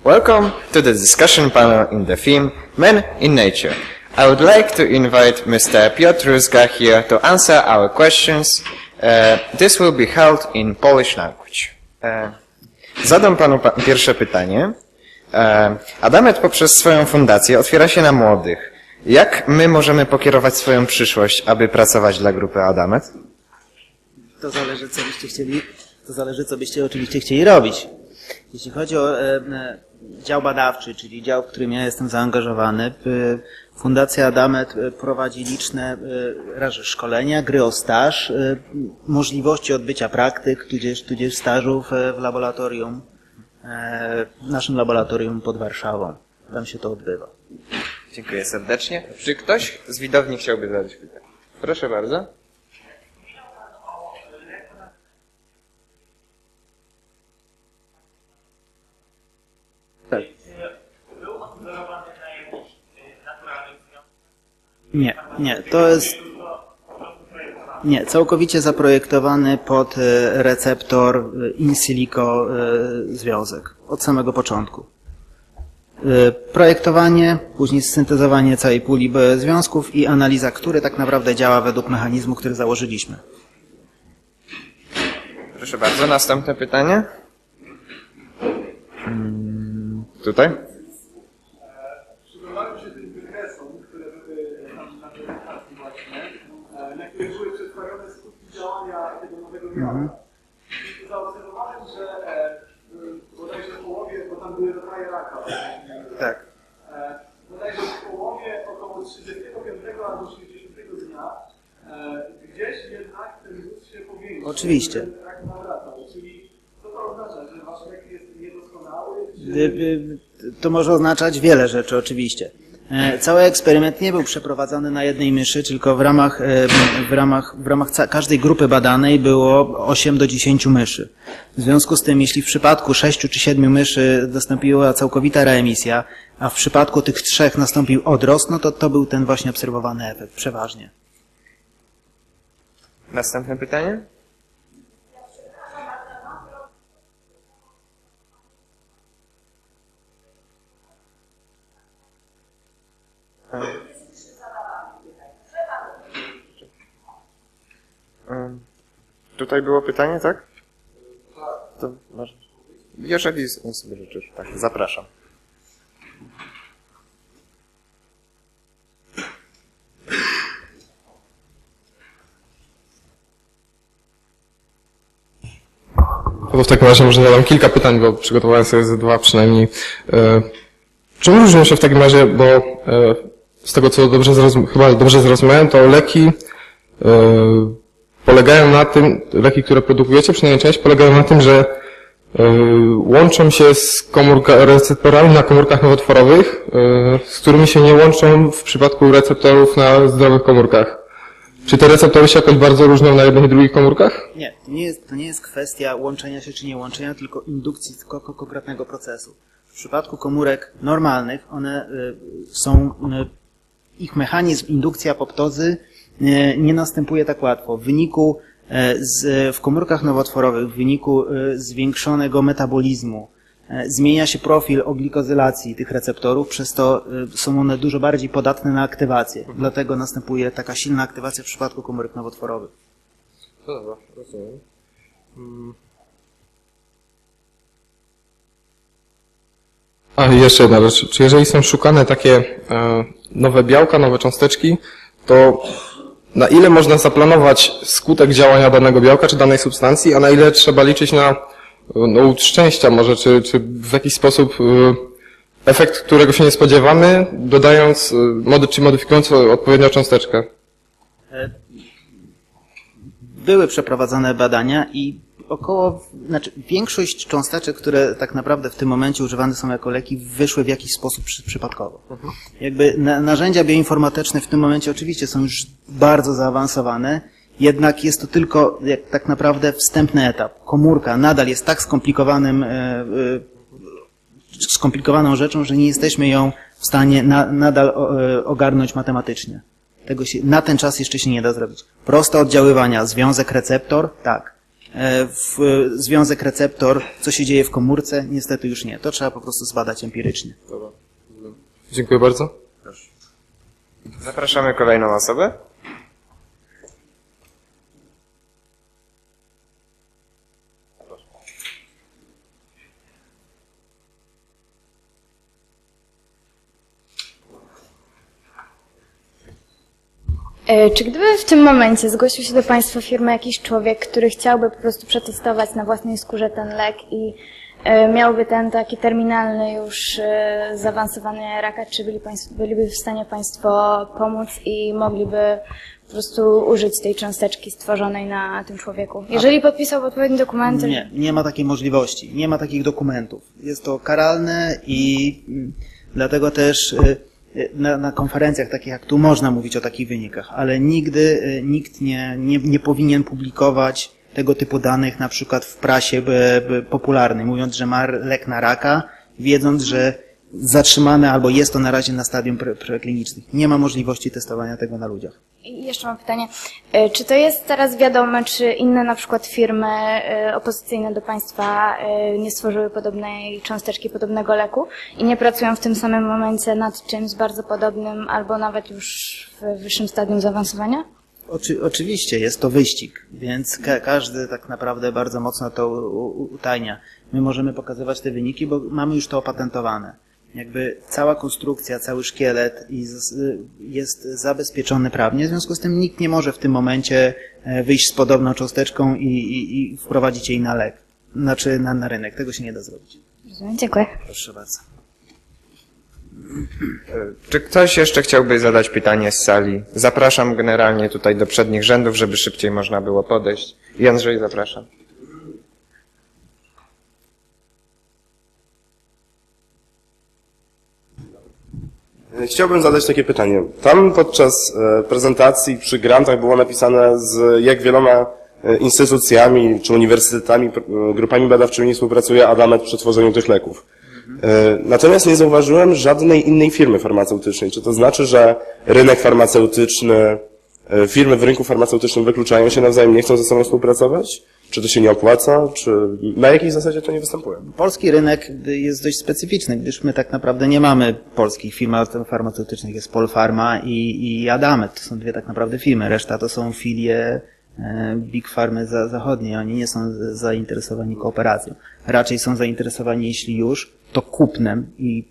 Welcome to the discussion panel in the theme Men in Nature. I would like to invite Mr. Piotr Rózga here to answer our questions. This will be held in Polish language. Zadam panu pierwsze pytanie. Adamet poprzez swoją fundację otwiera się na młodych. Jak my możemy pokierować swoją przyszłość, aby pracować dla grupy Adamet? To zależy, co byście chcieli, co byście oczywiście chcieli robić. Jeśli chodzi o dział badawczy, czyli dział, w którym ja jestem zaangażowany, Fundacja Adamet prowadzi liczne szkolenia, gry o staż, możliwości odbycia praktyk, tudzież stażów w laboratorium, w naszym laboratorium pod Warszawą. Tam się to odbywa. Dziękuję serdecznie. Czy ktoś z widowni chciałby zadać pytanie? Proszę bardzo. Tak. Nie, to jest całkowicie zaprojektowany pod receptor in silico związek od samego początku. Projektowanie, później syntezowanie całej puli związków i analiza, który tak naprawdę działa według mechanizmu, który założyliśmy. Proszę bardzo, następne pytanie. Tutaj? Przyglądałem się tym wykresom, które były tam na prezentacji właśnie, na których były przedstawione skutki działania tego nowego białka. I zaobserwowałem, że bodajże w połowie, bo tam były rodzaje raka. Tak. Bodajże w połowie około 35 albo 60 dnia gdzieś jednak ten wóz się powiększył. Oczywiście. Ten rak nawracał. Czyli co to oznacza, że wasz lek jest niedoskonały? To może oznaczać wiele rzeczy, oczywiście. Cały eksperyment nie był przeprowadzany na jednej myszy, tylko w ramach każdej grupy badanej było 8 do 10 myszy. W związku z tym, jeśli w przypadku 6 czy 7 myszy nastąpiła całkowita reemisja, a w przypadku tych 3 nastąpił odrost, no to był ten właśnie obserwowany efekt, przeważnie. Następne pytanie? Tutaj było pytanie, tak? To może. Jeżeli sobie życzysz, tak, zapraszam. To w takim razie może zadam kilka pytań, bo przygotowałem sobie ze 2 przynajmniej. Czym różnią się w takim razie, bo z tego co chyba dobrze zrozumiałem, to leki polegają na tym, leki, które produkujecie, przynajmniej część, polegają na tym, że łączą się z receptorami na komórkach nowotworowych, z którymi się nie łączą w przypadku receptorów na zdrowych komórkach. Czy te receptory się jakoś bardzo różnią na jednych i drugich komórkach? Nie, to nie jest kwestia łączenia się czy nie łączenia, tylko indukcji konkretnego procesu. W przypadku komórek normalnych, one są, ich mechanizm indukcji apoptozy nie następuje tak łatwo. W komórkach nowotworowych, w wyniku zwiększonego metabolizmu, zmienia się profil oglikozylacji tych receptorów, przez to są one dużo bardziej podatne na aktywację. Dlatego następuje taka silna aktywacja w przypadku komórek nowotworowych. No dobra, rozumiem. A i jeszcze jedna rzecz. Czy jeżeli są szukane takie nowe białka, nowe cząsteczki, to na ile można zaplanować skutek działania danego białka czy danej substancji, a na ile trzeba liczyć na łód szczęścia może, czy w jakiś sposób efekt, którego się nie spodziewamy, dodając czy modyfikując odpowiednią cząsteczkę? Były przeprowadzane badania i większość cząsteczek, które tak naprawdę w tym momencie używane są jako leki, wyszły w jakiś sposób przypadkowo. Jakby narzędzia bioinformatyczne w tym momencie oczywiście są już bardzo zaawansowane, jednak jest to tylko tak naprawdę wstępny etap. Komórka nadal jest tak skomplikowaną rzeczą, że nie jesteśmy ją w stanie nadal ogarnąć matematycznie. Tego się na ten czas jeszcze się nie da zrobić. Proste oddziaływania, związek receptor, tak. związek receptor, co się dzieje w komórce? Niestety już nie. To trzeba po prostu zbadać empirycznie. Dobra. Dziękuję bardzo. Zapraszamy kolejną osobę. Czy gdyby w tym momencie zgłosił się do Państwa firmy jakiś człowiek, który chciałby po prostu przetestować na własnej skórze ten lek i miałby ten taki terminalny już zaawansowany raka, czy byliby w stanie Państwo pomóc i mogliby po prostu użyć tej cząsteczki stworzonej na tym człowieku? Jeżeli podpisałby odpowiednie dokumenty... Nie ma takiej możliwości. Nie ma takich dokumentów. Jest to karalne i dlatego też na konferencjach takich jak tu można mówić o takich wynikach, ale nigdy nikt nie powinien publikować tego typu danych na przykład w prasie popularnej, mówiąc, że ma lek na raka, wiedząc, że zatrzymane albo jest to na razie na stadium preklinicznych. Nie ma możliwości testowania tego na ludziach. I jeszcze mam pytanie, czy to jest teraz wiadome, czy inne na przykład firmy opozycyjne do Państwa nie stworzyły podobnej cząsteczki, podobnego leku i nie pracują w tym samym momencie nad czymś bardzo podobnym albo nawet już w wyższym stadium zaawansowania? Oczywiście, jest to wyścig, więc każdy tak naprawdę bardzo mocno to utajnia. My możemy pokazywać te wyniki, bo mamy już to opatentowane. Jakby cała konstrukcja, cały szkielet jest zabezpieczony prawnie, w związku z tym nikt nie może w tym momencie wyjść z podobną cząsteczką i wprowadzić jej na lek, znaczy na rynek. Tego się nie da zrobić. Rozumiem, dziękuję. Proszę bardzo. Czy ktoś jeszcze chciałby zadać pytanie z sali? Zapraszam generalnie tutaj do przednich rzędów, żeby szybciej można było podejść. Jędrzej, zapraszam. Chciałbym zadać takie pytanie. Tam podczas prezentacji przy grantach było napisane, z jak wieloma instytucjami czy uniwersytetami, grupami badawczymi współpracuje Adamet przy tworzeniu tych leków. Natomiast nie zauważyłem żadnej innej firmy farmaceutycznej. Czy to znaczy, że rynek farmaceutyczny, firmy w rynku farmaceutycznym wykluczają się nawzajem, nie chcą ze sobą współpracować? Czy to się nie opłaca? Czy na jakiej zasadzie to nie występuje? Polski rynek jest dość specyficzny, gdyż my tak naprawdę nie mamy polskich firm farmaceutycznych. Jest Polpharma i Adamet. To są dwie tak naprawdę firmy. Reszta to są filie Big Pharmy zachodniej. Oni nie są zainteresowani kooperacją. Raczej są zainteresowani, jeśli już, to kupnem i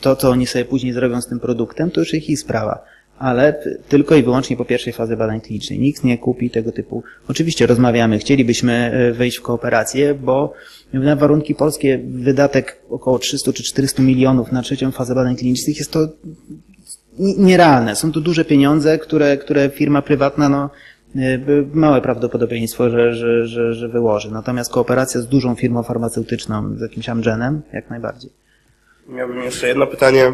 to, co oni sobie później zrobią z tym produktem, to już ich sprawa. Ale tylko i wyłącznie po pierwszej fazie badań klinicznej. Nikt nie kupi tego typu. Oczywiście rozmawiamy, chcielibyśmy wejść w kooperację, bo na warunki polskie wydatek około 300 czy 400 milionów na trzecią fazę badań klinicznych jest to nierealne. Są to duże pieniądze, które firma prywatna, małe prawdopodobieństwo, że wyłoży. Natomiast kooperacja z dużą firmą farmaceutyczną, z jakimś Amgenem, jak najbardziej. Miałbym jeszcze jedno pytanie,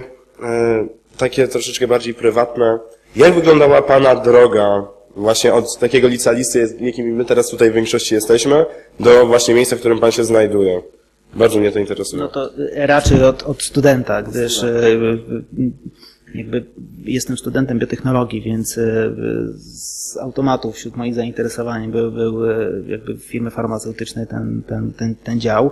takie troszeczkę bardziej prywatne. Jak wyglądała Pana droga właśnie od takiego licealisty, jakim my teraz tutaj w większości jesteśmy, do właśnie miejsca, w którym Pan się znajduje? Bardzo mnie to interesuje. No to raczej od studenta, gdyż jakby jestem studentem biotechnologii, więc z automatu wśród moich zainteresowań były jakby firmy farmaceutyczne, ten dział.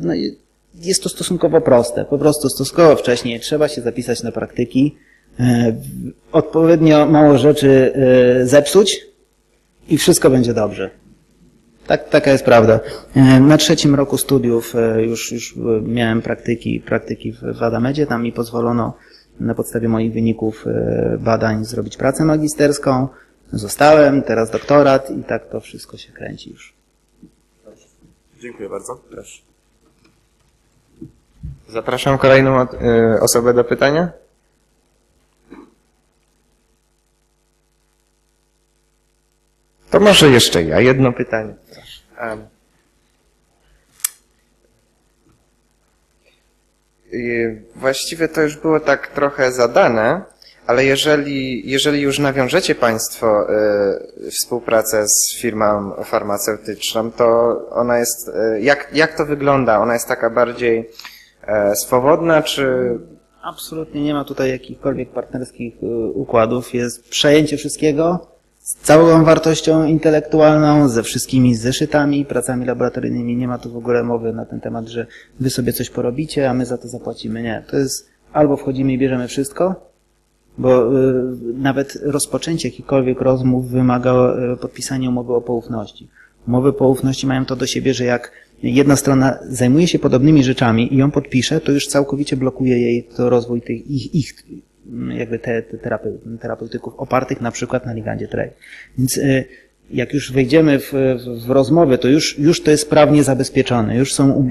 No i jest to stosunkowo proste. Po prostu stosunkowo wcześniej trzeba się zapisać na praktyki, odpowiednio mało rzeczy zepsuć i wszystko będzie dobrze. Taka jest prawda. Na 3. roku studiów już miałem praktyki w Adamedzie. Tam mi pozwolono na podstawie moich wyników badań zrobić pracę magisterską. Zostałem, teraz doktorat i tak to wszystko się kręci już. Dziękuję bardzo. Proszę. Zapraszam kolejną osobę do pytania. To może jeszcze ja jedno pytanie. Właściwie to już było tak trochę zadane, ale jeżeli już nawiążecie Państwo współpracę z firmą farmaceutyczną, to ona jest, jak to wygląda? Ona jest taka bardziej swobodna, czy... Absolutnie nie ma tutaj jakichkolwiek partnerskich układów. Jest przejęcie wszystkiego, z całą wartością intelektualną, ze wszystkimi zeszytami, pracami laboratoryjnymi. Nie ma tu w ogóle mowy na ten temat, że wy sobie coś porobicie, a my za to zapłacimy. Nie, to jest albo wchodzimy i bierzemy wszystko, bo nawet rozpoczęcie jakichkolwiek rozmów wymaga podpisania umowy o poufności. Umowy poufności mają to do siebie, że jak jedna strona zajmuje się podobnymi rzeczami i ją podpisze, to już całkowicie blokuje jej to rozwój tych ich jakby terapeutyków opartych na przykład na ligandzie TREI. Więc jak już wejdziemy w rozmowę, to już to jest prawnie zabezpieczone, już są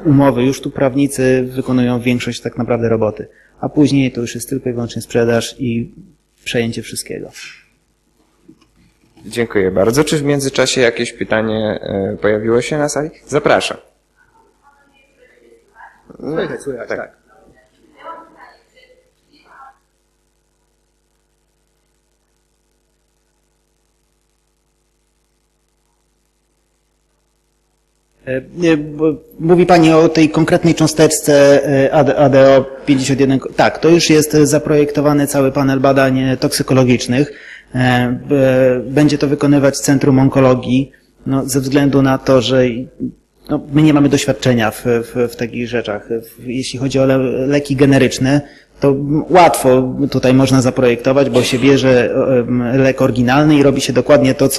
umowy, już tu prawnicy wykonują większość tak naprawdę roboty, a później to już jest tylko i wyłącznie sprzedaż i przejęcie wszystkiego. Dziękuję bardzo. Czy w międzyczasie jakieś pytanie pojawiło się na sali? Zapraszam. Słychać, tak. Mówi Pani o tej konkretnej cząsteczce ADO 51. Tak, to już jest zaprojektowany cały panel badań toksykologicznych. Będzie to wykonywać Centrum Onkologii, no, ze względu na to, że no, my nie mamy doświadczenia w takich rzeczach. Jeśli chodzi o leki generyczne, to łatwo tutaj można zaprojektować, bo się bierze lek oryginalny i robi się dokładnie to,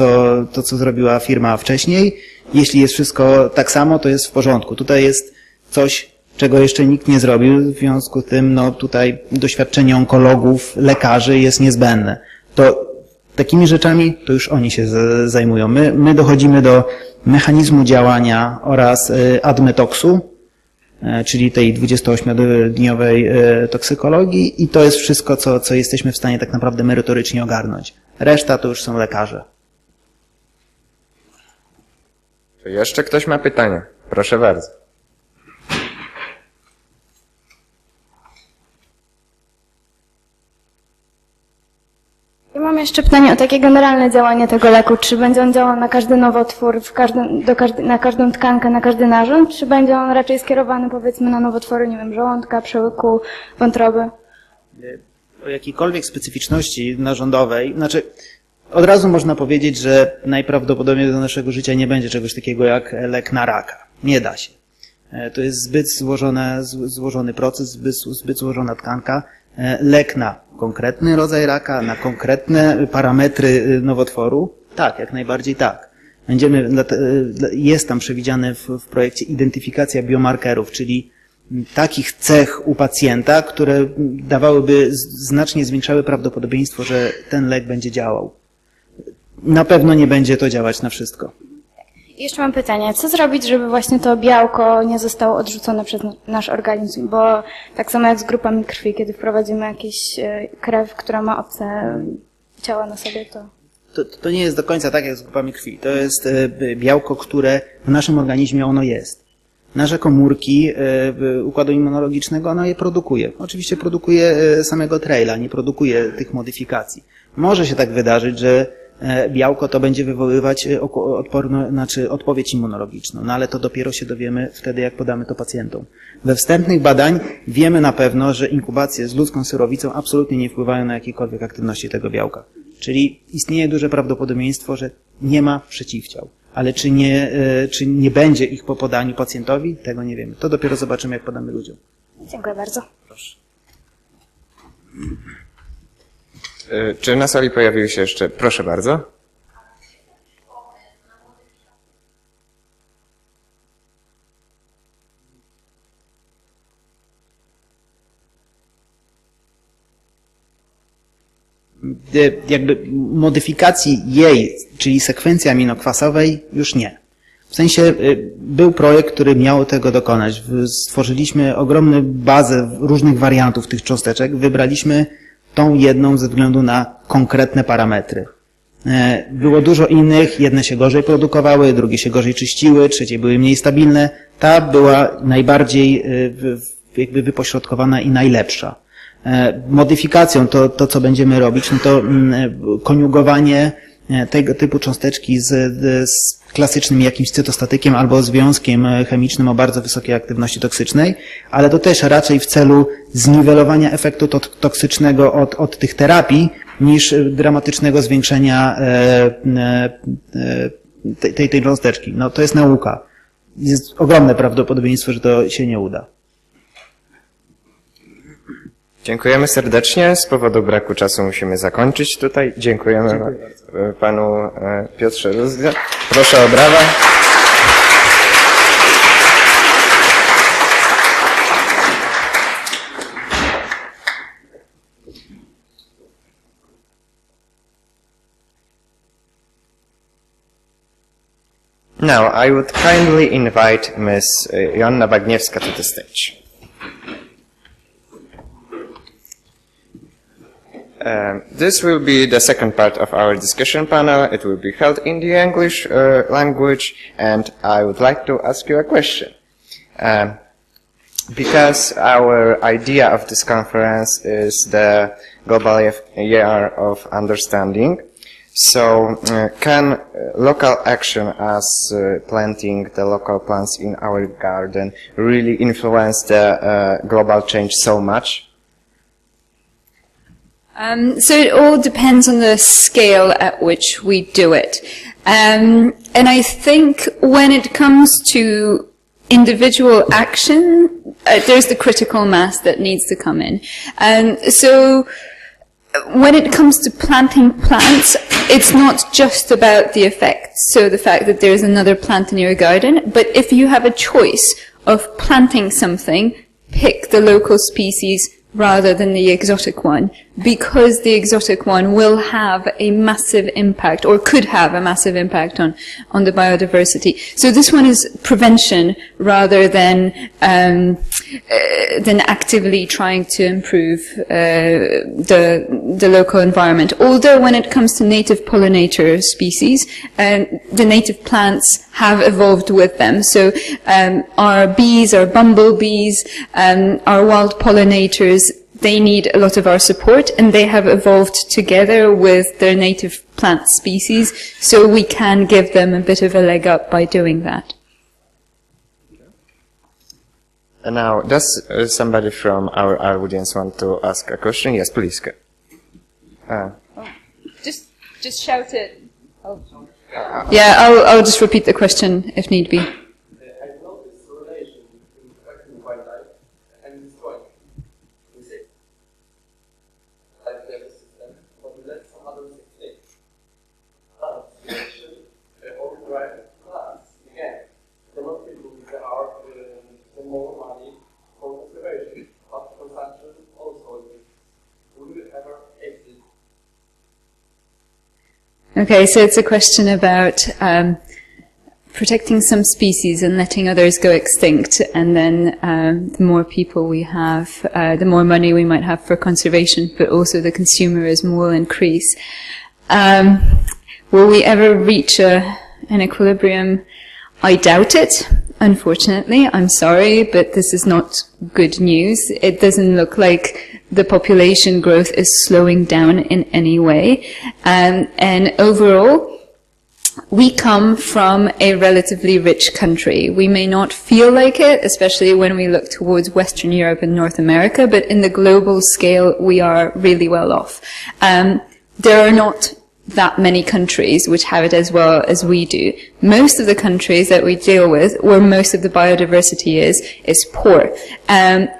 co zrobiła firma wcześniej. Jeśli jest wszystko tak samo, to jest w porządku. Tutaj jest coś, czego jeszcze nikt nie zrobił, w związku z tym no, tutaj doświadczenie onkologów, lekarzy jest niezbędne. To takimi rzeczami to już oni się zajmują. My dochodzimy do mechanizmu działania oraz admetoksu, czyli tej 28-dniowej toksykologii i to jest wszystko, co jesteśmy w stanie tak naprawdę merytorycznie ogarnąć. Reszta to już są lekarze. Czy jeszcze ktoś ma pytania? Proszę bardzo. Ja mam jeszcze pytanie o takie generalne działanie tego leku. Czy będzie on działał na każdy nowotwór, na każdą tkankę, na każdy narząd, czy będzie on raczej skierowany powiedzmy na nowotwory, nie wiem, żołądka, przełyku, wątroby? O jakiejkolwiek specyficzności narządowej, znaczy od razu można powiedzieć, że najprawdopodobniej do naszego życia nie będzie czegoś takiego jak lek na raka. Nie da się. To jest zbyt złożony proces, zbyt złożona tkanka. Lek na konkretny rodzaj raka, na konkretne parametry nowotworu? Tak, jak najbardziej tak. Jest tam przewidziane w projekcie identyfikacja biomarkerów, czyli takich cech u pacjenta, które znacznie zwiększały prawdopodobieństwo, że ten lek będzie działał. Na pewno nie będzie to działać na wszystko. I jeszcze mam pytanie, co zrobić, żeby właśnie to białko nie zostało odrzucone przez nasz organizm? Bo tak samo jak z grupami krwi, kiedy wprowadzimy jakąś krew, która ma obce ciała na sobie, To nie jest do końca tak jak z grupami krwi. To jest białko, które w naszym organizmie ono jest. Nasze komórki układu immunologicznego, ono je produkuje. Oczywiście produkuje samego traila, nie produkuje tych modyfikacji. Może się tak wydarzyć, że białko to będzie wywoływać odpowiedź immunologiczną, no ale to dopiero się dowiemy wtedy, jak podamy to pacjentom. We wstępnych badań wiemy na pewno, że inkubacje z ludzką surowicą absolutnie nie wpływają na jakiekolwiek aktywności tego białka. Czyli istnieje duże prawdopodobieństwo, że nie ma przeciwciał. Ale czy nie będzie ich po podaniu pacjentowi, tego nie wiemy. To dopiero zobaczymy, jak podamy ludziom. Dziękuję bardzo. Proszę. Czy na sali pojawiły się jeszcze? Proszę bardzo. Jakby modyfikacji jej, czyli sekwencji aminokwasowej, już nie. W sensie był projekt, który miał tego dokonać. Stworzyliśmy ogromną bazę różnych wariantów tych cząsteczek. Wybraliśmy tą jedną ze względu na konkretne parametry. Było dużo innych, jedne się gorzej produkowały, drugie się gorzej czyściły, trzecie były mniej stabilne. Ta była najbardziej jakby wypośrodkowana i najlepsza. Modyfikacją to co będziemy robić, no to koniugowanie tego typu cząsteczki z klasycznym jakimś cytostatykiem albo związkiem chemicznym o bardzo wysokiej aktywności toksycznej, ale to też raczej w celu zniwelowania efektu toksycznego od tych terapii niż dramatycznego zwiększenia tej cząsteczki. No to jest nauka. Jest ogromne prawdopodobieństwo, że to się nie uda. Dziękujemy serdecznie. Z powodu braku czasu musimy zakończyć tutaj. Dziękujemy panu Piotrze Rózga. Proszę o brawa. Now, I would kindly invite Ms. Joanna Bagniewska to the stage. This will be the second part of our discussion panel. It will be held in the English language, and I would like to ask you a question. Because our idea of this conference is the Global Year of Understanding, so can local action as planting the local plants in our garden really influence the global change so much? So it all depends on the scale at which we do it. And I think when it comes to individual action, there's the critical mass that needs to come in. So when it comes to planting plants, it's not just about the effect, so the fact that there's another plant in your garden, but if you have a choice of planting something, pick the local species rather than the exotic one, because the exotic one will have a massive impact, or could have a massive impact on the biodiversity. So this one is prevention rather than actively trying to improve the local environment. Although when it comes to native pollinator species, the native plants have evolved with them. So our bees, our bumblebees, our wild pollinators, they need a lot of our support, and they have evolved together with their native plant species, so we can give them a bit of a leg up by doing that. And now, does somebody from our audience want to ask a question? Yes, please. Just shout it. Yeah, I'll just repeat the question if need be. I noticed the relation between affecting wildlife and destroying insects. Like the ecosystem, but we let some others extinct. Conservation overrides plants. Again, the more people there are, the more money for conservation, but consumption also exists. Will you ever exit? Okay, so it's a question about protecting some species and letting others go extinct, and then the more people we have, the more money we might have for conservation, but also the consumerism will increase. Will we ever reach an equilibrium? I doubt it, unfortunately. I'm sorry, but this is not good news. It doesn't look like the population growth is slowing down in any way. And overall, we come from a relatively rich country. We may not feel like it, especially when we look towards Western Europe and North America, but in the global scale, we are really well off. There are not that many countries which have it as well as we do. Most of the countries that we deal with, where most of the biodiversity is poor. And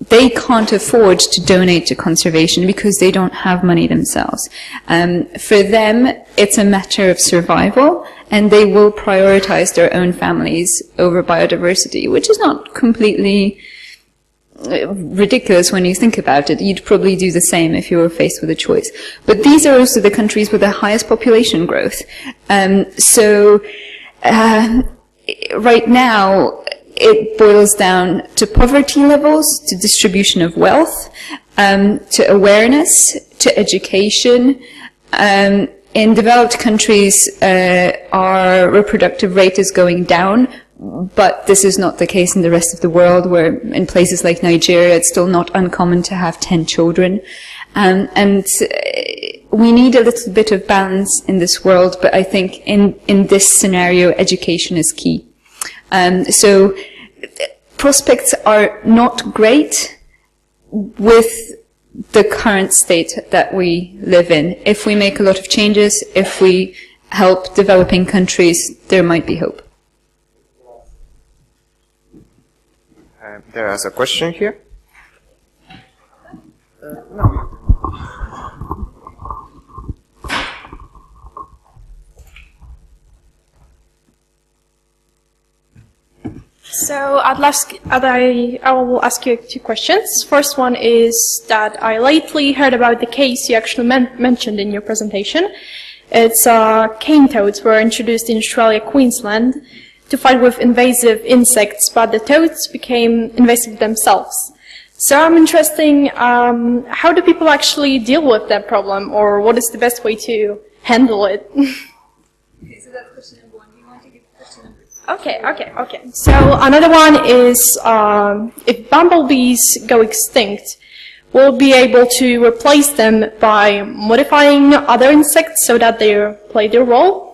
they can't afford to donate to conservation because they don't have money themselves. For them, it's a matter of survival, and they will prioritize their own families over biodiversity, which is not completely ridiculous when you think about it. You'd probably do the same if you were faced with a choice. But these are also the countries with the highest population growth. Right now, it boils down to poverty levels, to distribution of wealth, to awareness, to education. In developed countries, our reproductive rate is going down, but this is not the case in the rest of the world, where in places like Nigeria, it's still not uncommon to have 10 children. And we need a little bit of balance in this world, but I think in this scenario, education is key. So prospects are not great with the current state that we live in. If we make a lot of changes, if we help developing countries, there might be hope. There is a question here. So I will ask you two questions. First one is that I lately heard about the case you actually mentioned in your presentation. It's cane toads were introduced in Australia, Queensland, to fight with invasive insects, but the toads became invasive themselves. So I'm interested, how do people actually deal with that problem, or what is the best way to handle it? Okay, so that's question number one. Do you want to give question number two? Okay. So another one is, if bumblebees go extinct, we'll be able to replace them by modifying other insects so that they play their role?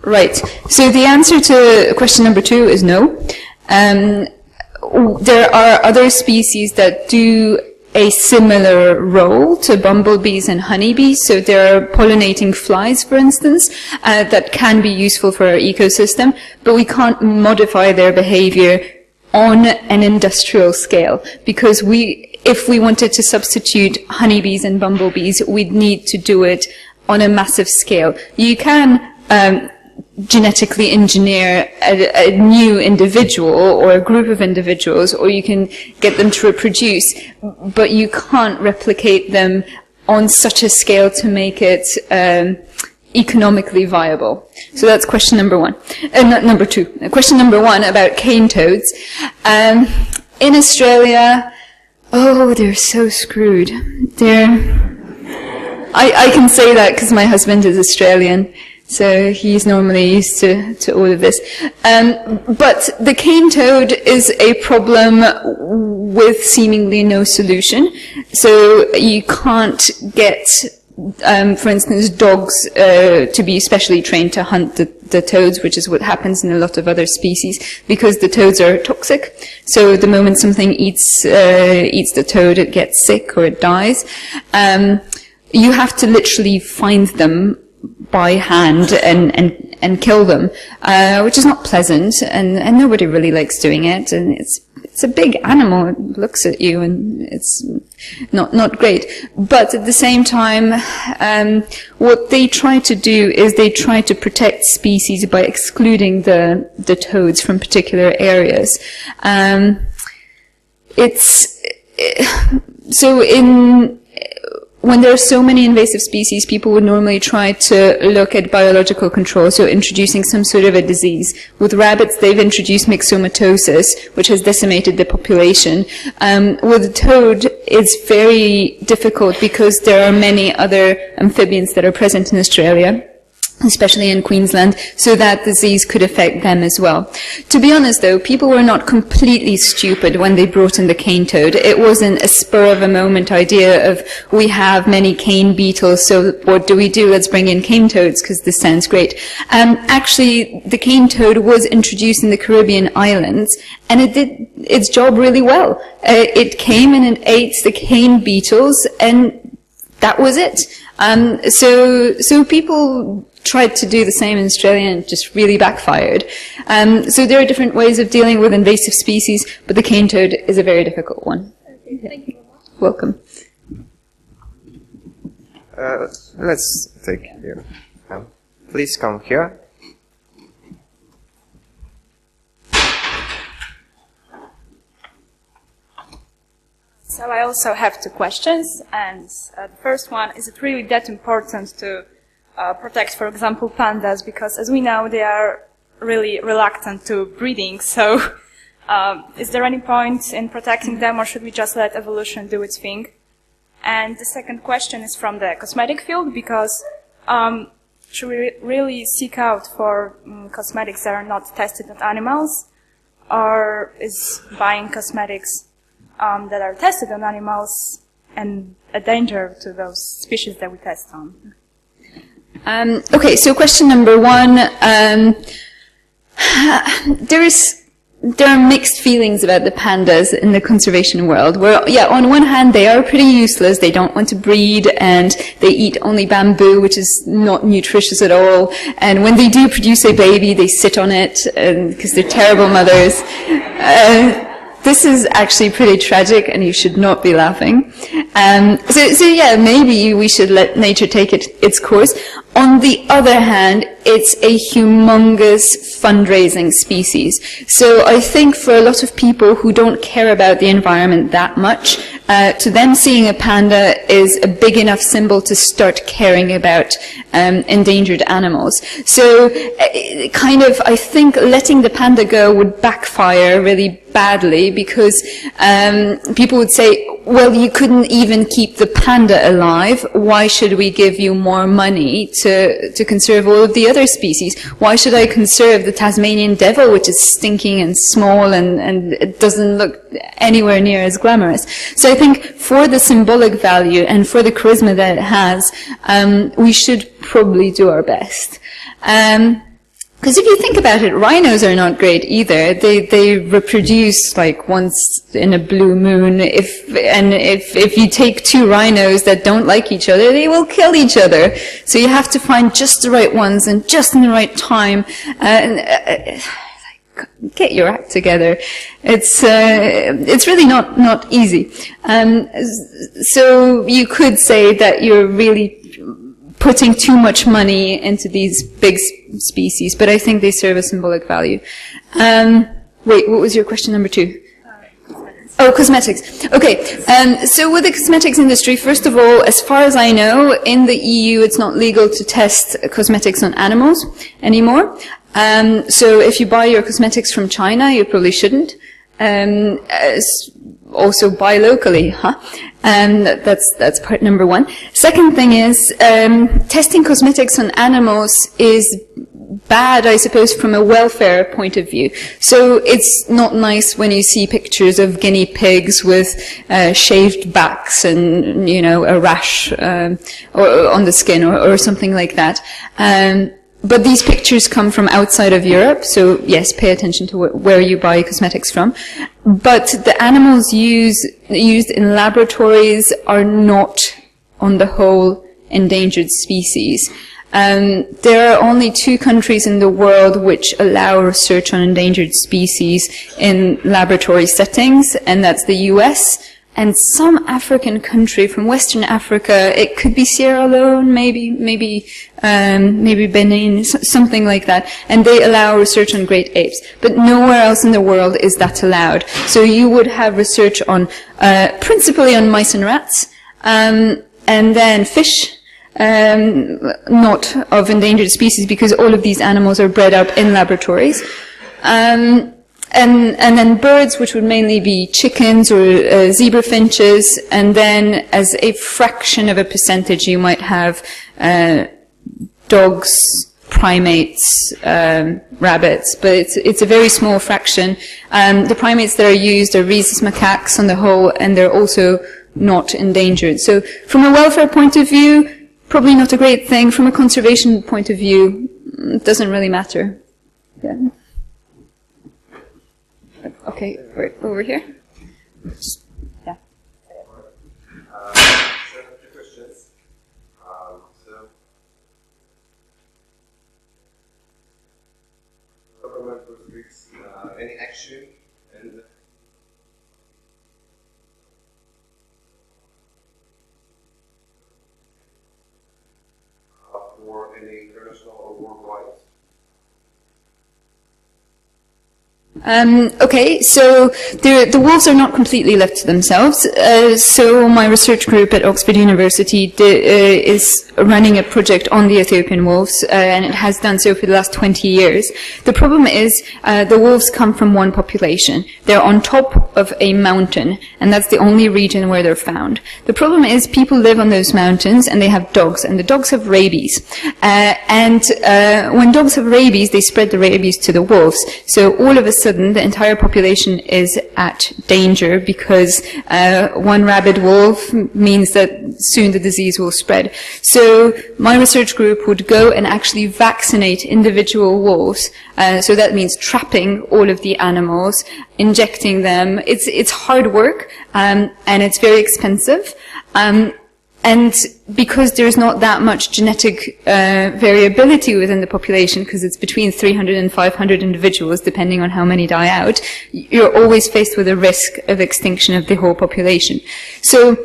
Right. So the answer to question number two is no. There are other species that do a similar role to bumblebees and honeybees. So there are pollinating flies, for instance, that can be useful for our ecosystem, but we can't modify their behavior on an industrial scale, because if we wanted to substitute honeybees and bumblebees, we'd need to do it on a massive scale. You can genetically engineer a new individual or a group of individuals, or you can get them to reproduce, but you can't replicate them on such a scale to make it economically viable. So that's question number one. Number two. Question number one about cane toads. In Australia, they're so screwed. I can say that because my husband is Australian, so he's normally used to all of this. But the cane toad is a problem with seemingly no solution. So you can't get for instance, dogs to be specially trained to hunt the toads, which is what happens in a lot of other species, because the toads are toxic. So the moment something eats the toad, it gets sick or it dies. You have to literally find them by hand and kill them, which is not pleasant, and nobody really likes doing it, and it's a big animal. It looks at you and it's not great. But at the same time, what they try to do is they try to protect species by excluding the toads from particular areas. When there are so many invasive species, people would normally try to look at biological control, so introducing some sort of a disease. With rabbits, they've introduced myxomatosis, which has decimated the population. With toad, it's very difficult because there are many other amphibians that are present in Australia, especially in Queensland, so that disease could affect them as well. To be honest though, people were not completely stupid when they brought in the cane toad. It wasn't a spur of a moment idea of, we have many cane beetles, so what do? Let's bring in cane toads because this sounds great. Actually, the cane toad was introduced in the Caribbean islands, and it did its job really well. It came and it ate the cane beetles, and that was it. So people tried to do the same in Australia and just really backfired. So there are different ways of dealing with invasive species, but the cane toad is a very difficult one. Okay, thank you. Welcome. Let's take you. Please come here. So I also have two questions, and the first one, is it really that important to protect, for example, pandas? Because as we know, they are really reluctant to breeding, so is there any point in protecting them, or should we just let evolution do its thing? And the second question is from the cosmetic field, because should we really seek out for cosmetics that are not tested on animals, or is buying cosmetics that are tested on animals and a danger to those species that we test on? Okay, so question number one, there is there are mixed feelings about the pandas in the conservation world, where, yeah, on one hand, they are pretty useless, they don't want to breed, and they eat only bamboo, which is not nutritious at all, and when they do produce a baby, they sit on it, because they're terrible mothers. This is actually pretty tragic, and you should not be laughing. So yeah, maybe we should let nature take its course. On the other hand, it's a humongous fundraising species. So I think for a lot of people who don't care about the environment that much, to them seeing a panda is a big enough symbol to start caring about endangered animals. So kind of, I think letting the panda go would backfire really badly, because people would say, well, you couldn't even keep the panda alive. Why should we give you more money to conserve all of the other species? Why should I conserve the Tasmanian devil, which is stinking and small and it doesn't look anywhere near as glamorous? So I think for the symbolic value and for the charisma that it has, we should probably do our best. Because if you think about it, rhinos are not great either. They reproduce like once in a blue moon. If you take two rhinos that don't like each other, they will kill each other. So you have to find just the right ones and just in the right time. Get your act together. It's really not easy. So you could say that you're really putting too much money into these big species, but I think they serve a symbolic value. Wait, what was your question number 2? Oh, cosmetics. Okay, so with the cosmetics industry, first of all, as far as I know, in the EU it's not legal to test cosmetics on animals anymore. So if you buy your cosmetics from China, you probably shouldn't. Also buy locally, huh? That's part number 1. Second thing is, testing cosmetics on animals is bad, I suppose, from a welfare point of view. So it's not nice when you see pictures of guinea pigs with shaved backs and, you know, a rash or on the skin or something like that. But these pictures come from outside of Europe, so yes, pay attention to where you buy cosmetics from. But the animals used in laboratories are not, on the whole, endangered species. There are only 2 countries in the world which allow research on endangered species in laboratory settings, and that's the US and some African country from Western Africa. It could be Sierra Leone, maybe Benin, something like that. And they allow research on great apes. But nowhere else in the world is that allowed. So you would have research on, principally on mice and rats, and then fish, not of endangered species, because all of these animals are bred up in laboratories. And then birds, which would mainly be chickens or zebra finches, and then as a fraction of a percentage you might have dogs, primates, rabbits, but it's a very small fraction. The primates that are used are rhesus macaques on the whole, and they're also not endangered. So from a welfare point of view, probably not a great thing. From a conservation point of view, it doesn't really matter. Yeah. Okay, right over here. Yeah. Two questions. So, government restricts any action and for any international or worldwide. Okay, so the wolves are not completely left to themselves. So my research group at Oxford University is running a project on the Ethiopian wolves, and it has done so for the last 20 years. The problem is the wolves come from one population. They're on top of a mountain, and that's the only region where they're found. The problem is people live on those mountains, and they have dogs, and the dogs have rabies. And when dogs have rabies, they spread the rabies to the wolves. So all of a sudden, sudden the entire population is at danger because one rabid wolf means that soon the disease will spread. So my research group would go and actually vaccinate individual wolves. So that means trapping all of the animals, injecting them. It's hard work, and it's very expensive. And because there's not that much genetic variability within the population, because it's between 300 and 500 individuals, depending on how many die out, you're always faced with a risk of extinction of the whole population. So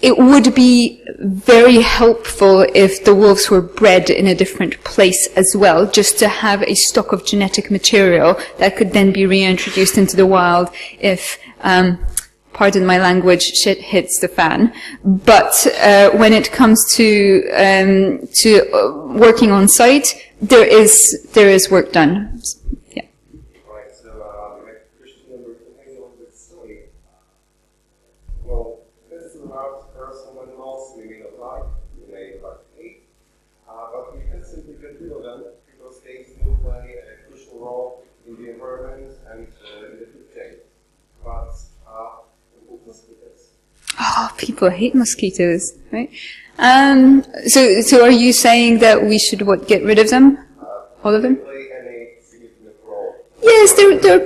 it would be very helpful if the wolves were bred in a different place as well, just to have a stock of genetic material that could then be reintroduced into the wild if pardon my language, shit hits the fan. But when it comes to working on site, there is work done. Yeah. Right. So my question number 2 on this story. Well, this is about some animals we may not like, we may hate, but we can simply get rid of them because they still play a crucial role in the environment and in the food chain. But mosquitoes. Oh, people hate mosquitoes, right? So are you saying that we should get rid of them? All of them? Play any significant role? Yes,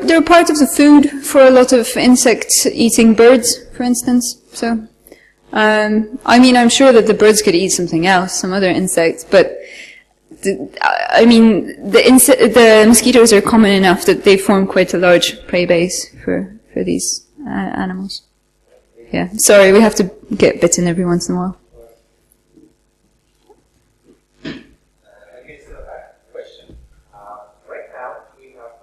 they're part of the food for a lot of insect-eating birds, for instance. So, I mean, I'm sure that the birds could eat something else, some other insects, but the mosquitoes are common enough that they form quite a large prey base for these animals. Yeah, sorry, we have to get bitten every once in a while. Okay, so I have a question. Right now, we have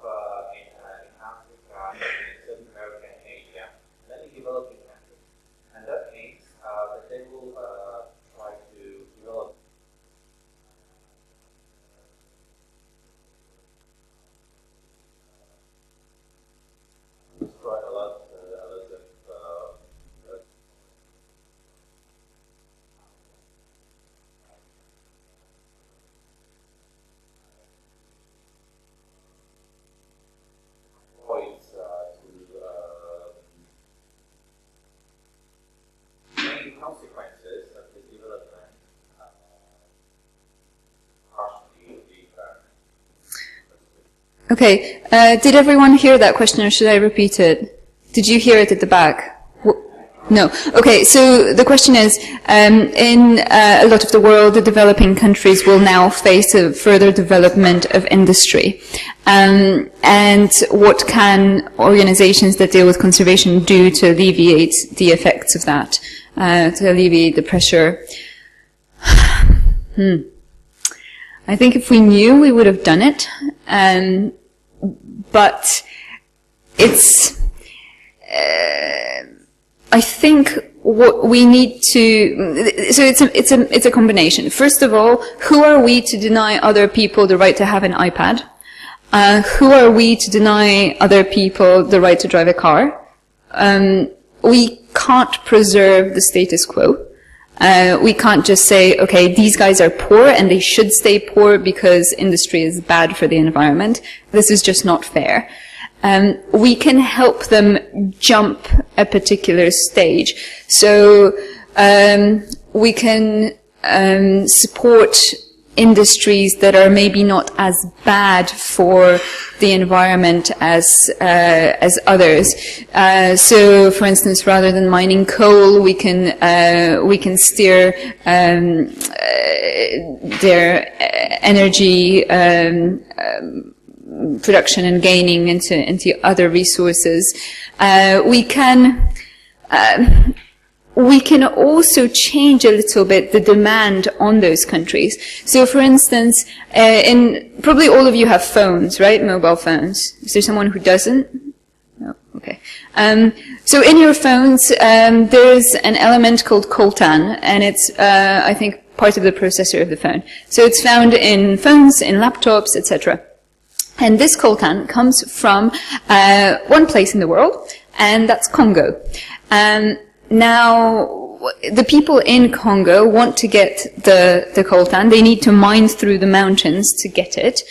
in Africa, in South America and Asia, many developing countries. And that means that they will try to develop quite a lot of points to main consequences of the development partially the environment. Okay, did everyone hear that question, or should I repeat it? Did you hear it at the back? No. Okay, so the question is, in a lot of the world, the developing countries will now face a further development of industry. And what can organizations that deal with conservation do to alleviate the effects of that, to alleviate the pressure? I think if we knew, we would have done it. But it's... I think what we need to, so it's a combination. First of all, who are we to deny other people the right to have an iPad? Who are we to deny other people the right to drive a car? We can't preserve the status quo. We can't just say, okay, these guys are poor and they should stay poor because industry is bad for the environment. This is just not fair. We can help them jump a particular stage. So we can support industries that are maybe not as bad for the environment as others. So, for instance, rather than mining coal, we can steer their energy production and gaining into other resources. We can also change a little bit the demand on those countries. So, for instance, probably all of you have phones, right? Mobile phones. Is there someone who doesn't? No. Okay. So in your phones, there's an element called coltan, and it's, I think, part of the processor of the phone. So it's found in phones, in laptops, etc. And this coltan comes from one place in the world, and that's Congo. Now, the people in Congo want to get the coltan. They need to mine through the mountains to get it.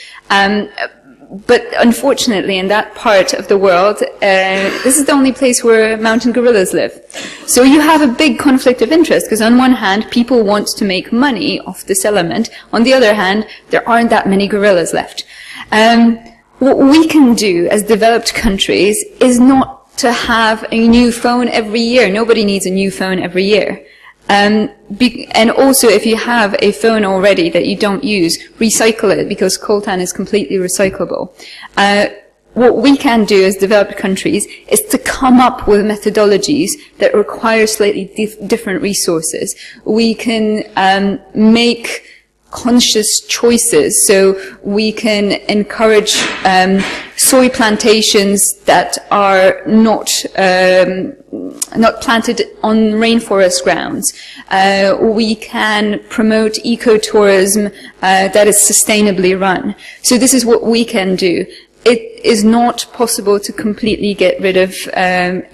But unfortunately, in that part of the world, this is the only place where mountain gorillas live. So you have a big conflict of interest, because on one hand, people want to make money off this element. On the other hand, there aren't that many gorillas left. What we can do as developed countries is not to have a new phone every year. Nobody needs a new phone every year. And also, if you have a phone already that you don't use, recycle it, because coltan is completely recyclable. What we can do as developed countries is to come up with methodologies that require slightly different resources. We can make conscious choices, so we can encourage soy plantations that are not planted on rainforest grounds. We can promote ecotourism that is sustainably run. So this is what we can do. It is not possible to completely get rid of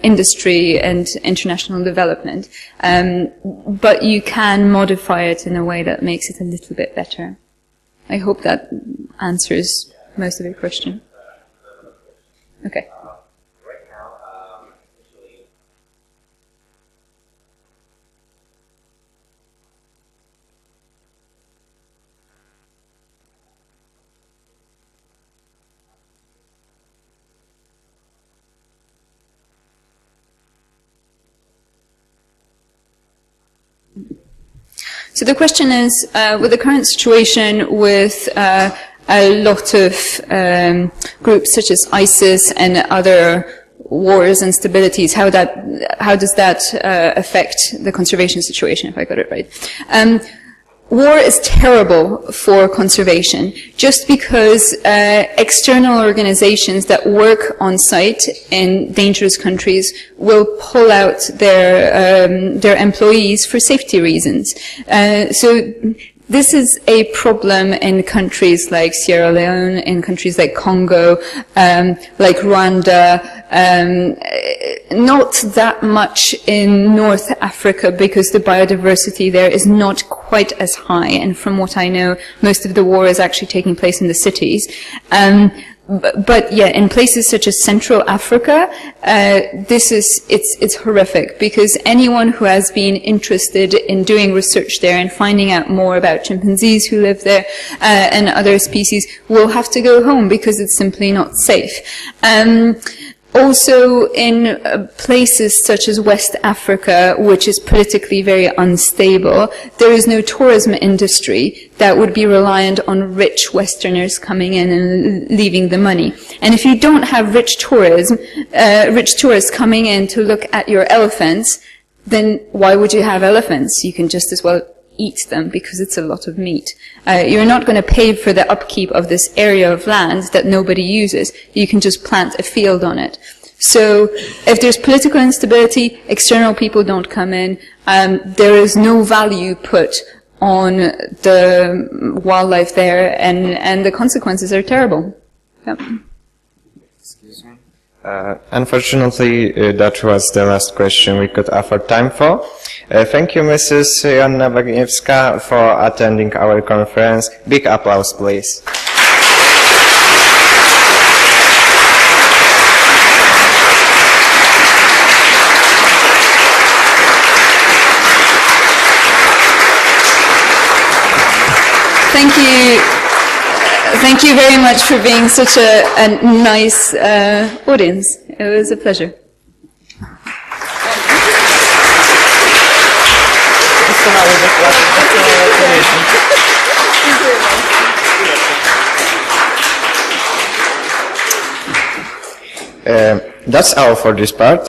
industry and international development, but you can modify it in a way that makes it a little bit better. I hope that answers most of your question. Okay. So the question is, with the current situation with a lot of groups such as ISIS and other wars and instabilities, how does that affect the conservation situation, if I got it right? War is terrible for conservation, just because external organizations that work on site in dangerous countries will pull out their employees for safety reasons. So this is a problem in countries like Sierra Leone, in countries like Congo, like Rwanda, not that much in North Africa, because the biodiversity there is not quite as high, and from what I know, most of the war is actually taking place in the cities. But yeah, in places such as Central Africa, it's horrific, because anyone who has been interested in doing research there and finding out more about chimpanzees who live there and other species will have to go home, because it's simply not safe. Also, in places such as West Africa, which is politically very unstable, there is no tourism industry that would be reliant on rich Westerners coming in and leaving the money. And if you don't have rich tourists coming in to look at your elephants, then why would you have elephants? You can just as well eat them, because it's a lot of meat. You're not going to pay for the upkeep of this area of land that nobody uses. You can just plant a field on it. So if there's political instability, external people don't come in, there is no value put on the wildlife there, and the consequences are terrible. Yep. Excuse me. Unfortunately, that was the last question we could afford time for. Thank you, Mrs. Joanna Bagniewska, for attending our conference. Big applause, please. Thank you. Thank you very much for being such a nice audience. It was a pleasure. That's all for this part.